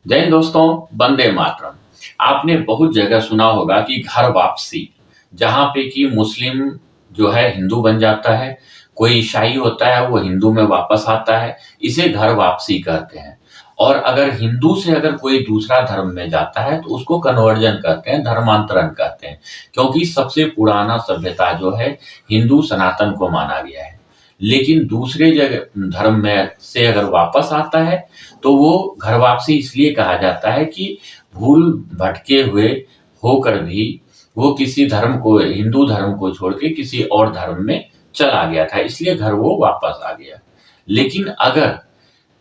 जय हिंद दोस्तों, वंदे मातरम। आपने बहुत जगह सुना होगा कि घर वापसी, जहाँ पे कि मुस्लिम जो है हिंदू बन जाता है, कोई ईसाई होता है वो हिंदू में वापस आता है, इसे घर वापसी कहते हैं। और अगर हिंदू से अगर कोई दूसरा धर्म में जाता है तो उसको कन्वर्जन कहते हैं, धर्मांतरण कहते हैं। क्योंकि सबसे पुराना सभ्यता जो है हिंदू सनातन को माना गया है। लेकिन दूसरे जगह धर्म में से अगर वापस आता है तो वो घर वापसी इसलिए कहा जाता है कि भूल भटके हुए होकर भी वो किसी धर्म को, हिंदू धर्म को छोड़ के किसी और धर्म में चला गया था, इसलिए घर वो वापस आ गया। लेकिन अगर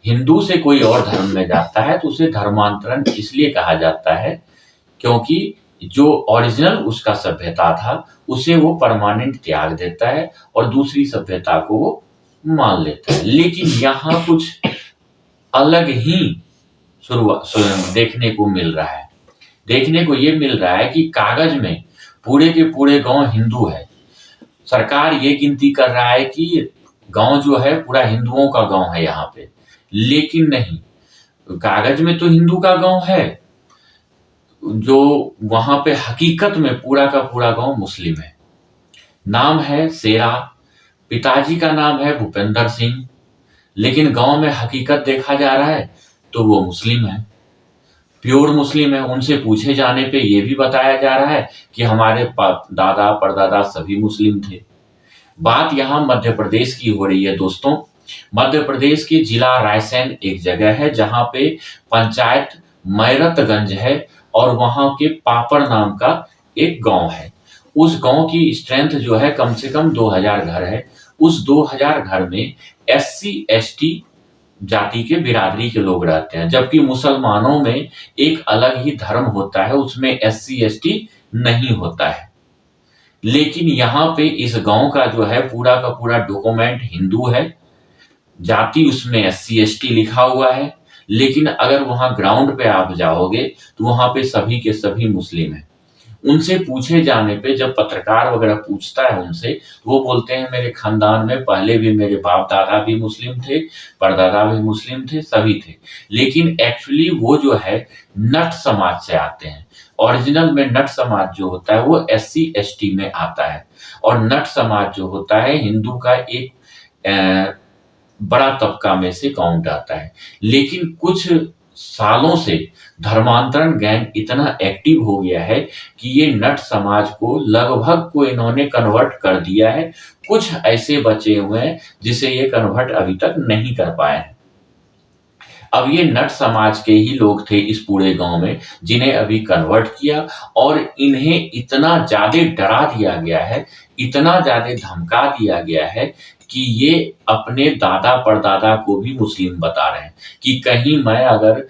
हिंदू से कोई और धर्म में जाता है तो उसे धर्मांतरण इसलिए कहा जाता है क्योंकि जो ओरिजिनल उसका सभ्यता था उसे वो परमानेंट त्याग देता है और दूसरी सभ्यता को वो मान लेता है। लेकिन यहाँ कुछ अलग ही देखने को मिल रहा है। देखने को ये मिल रहा है कि कागज में पूरे के पूरे गांव हिंदू है। सरकार ये गिनती कर रहा है कि गांव जो है पूरा हिंदुओं का गांव है यहाँ पे, लेकिन नहीं, कागज में तो हिंदू का गांव है, जो वहां पे हकीकत में पूरा का पूरा गांव मुस्लिम है। नाम है शेरा, पिताजी का नाम है भूपेंद्र सिंह, लेकिन गांव में हकीकत देखा जा रहा है तो वो मुस्लिम है, प्योर मुस्लिम है। उनसे पूछे जाने पे ये भी बताया जा रहा है कि हमारे दादा परदादा सभी मुस्लिम थे। बात यहाँ मध्य प्रदेश की हो रही है दोस्तों। मध्य प्रदेश के जिला रायसेन एक जगह है जहाँ पे पंचायत मैरतगंज है और वहां के पापड़ नाम का एक गांव है। उस गांव की स्ट्रेंथ जो है कम से कम 2000 घर है। उस 2000 घर में एससी एसटी जाति के बिरादरी के लोग रहते हैं, जबकि मुसलमानों में एक अलग ही धर्म होता है, उसमें एससी एसटी नहीं होता है। लेकिन यहाँ पे इस गांव का जो है पूरा का पूरा डॉक्यूमेंट हिंदू है, जाति उसमें एससी एसटी लिखा हुआ है। लेकिन अगर वहां ग्राउंड पे आप जाओगे तो वहां पे सभी के सभी मुस्लिम हैं। उनसे पूछे जाने पे जब पत्रकार वगैरह पूछता है उनसे तो वो बोलते हैं मेरे खानदान में पहले भी मेरे बाप दादा भी मुस्लिम थे, परदादा भी मुस्लिम थे, सभी थे। लेकिन एक्चुअली वो जो है नट समाज से आते हैं। ओरिजिनल में नट समाज जो होता है वो एससी एसटी में आता है और नट समाज जो होता है हिंदू का एक बड़ा तबका में से काउंट आता है। लेकिन कुछ सालों से धर्मांतरण गैंग इतना एक्टिव हो गया है कि ये नट समाज को लगभग को इन्होंने कन्वर्ट कर दिया है। कुछ ऐसे बचे हुए हैं जिसे ये कन्वर्ट अभी तक नहीं कर पाए हैं। अब ये नट समाज के ही लोग थे इस पूरे गांव में जिन्हें अभी कन्वर्ट किया और इन्हें इतना ज्यादा डरा दिया गया है, इतना ज्यादा धमका दिया गया है कि ये अपने दादा परदादा को भी मुस्लिम बता रहे हैं कि कहीं मैं अगर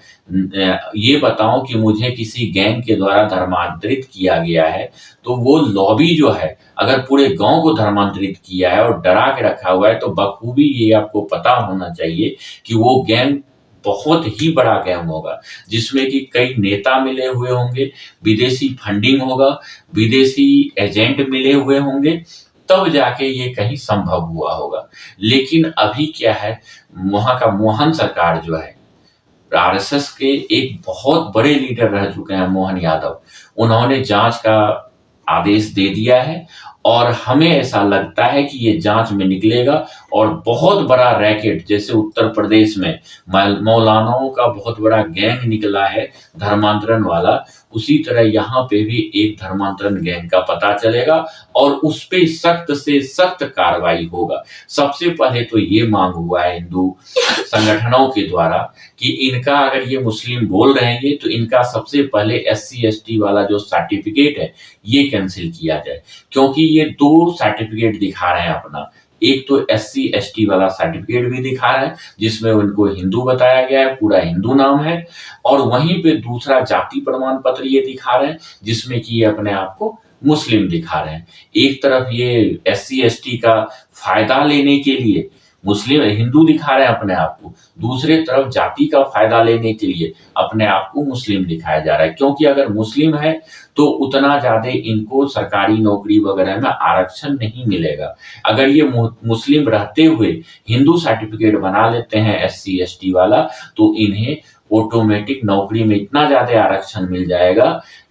ये बताऊं कि मुझे किसी गैंग के द्वारा धर्मांतरित किया गया है तो वो लॉबी जो है अगर पूरे गांव को धर्मांतरित किया है और डरा के रखा हुआ है तो बखूबी ये आपको पता होना चाहिए कि वो गैंग बहुत ही बड़ा गैंग होगा जिसमें कि कई नेता मिले हुए होंगे, विदेशी फंडिंग होगा, विदेशी एजेंट मिले हुए होंगे, तब जाके ये कहीं संभव हुआ होगा। लेकिन अभी क्या है, वहां का मोहन सरकार जो है आरएसएस के एक बहुत बड़े लीडर रह चुके हैं मोहन यादव, उन्होंने जांच का आदेश दे दिया है और हमें ऐसा लगता है कि ये जांच में निकलेगा और बहुत बड़ा रैकेट जैसे उत्तर प्रदेश में मौलानाओं का बहुत बड़ा गैंग निकला है धर्मांतरण वाला, उसी तरह यहाँ पे भी एक धर्मांतरण गैंग का पता चलेगा और उस पे सख्त से सख्त कार्रवाई होगा। सबसे पहले तो ये मांग हुआ है हिंदू संगठनों के द्वारा कि इनका अगर ये मुस्लिम बोल रहे हैं तो इनका सबसे पहले एससी एसटी वाला जो सर्टिफिकेट है ये कैंसिल किया जाए, क्योंकि ये दो सर्टिफिकेट दिखा रहे हैं अपना। एक तो एससी एसटी वाला सर्टिफिकेट भी दिखा रहे हैं जिसमें उनको हिंदू बताया गया है, पूरा हिंदू नाम है, और वहीं पे दूसरा जाति प्रमाण पत्र ये दिखा रहे हैं जिसमें कि ये अपने आप को मुस्लिम दिखा रहे हैं। एक तरफ ये एससी एसटी का फायदा लेने के लिए मुस्लिम हिंदू दिखा रहे हैं अपने आप को, दूसरे तरफ जाति का फायदा लेने के लिए अपने आप को मुस्लिम दिखाया जा रहा है, क्योंकि अगर मुस्लिम है तो उतना ज्यादा इनको सरकारी नौकरी वगैरह में आरक्षण नहीं मिलेगा। अगर ये मुस्लिम रहते हुए हिंदू सर्टिफिकेट बना लेते हैं एससी एसटी वाला तो इन्हें ऑटोमेटिक नौकरी में इतना ज़्यादा आरक्षण मिल जाएगा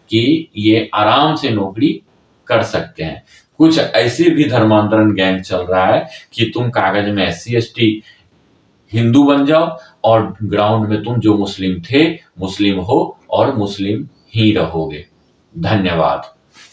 कि ये आराम से नौकरी कर सकते हैं। कुछ ऐसे भी धर्मांतरण गैंग चल रहा है कि तुम कागज में SC/ST हिंदू बन जाओ और ग्राउंड में तुम जो मुस्लिम थे, मुस्लिम हो और मुस्लिम ही रहोगे। धन्यवाद।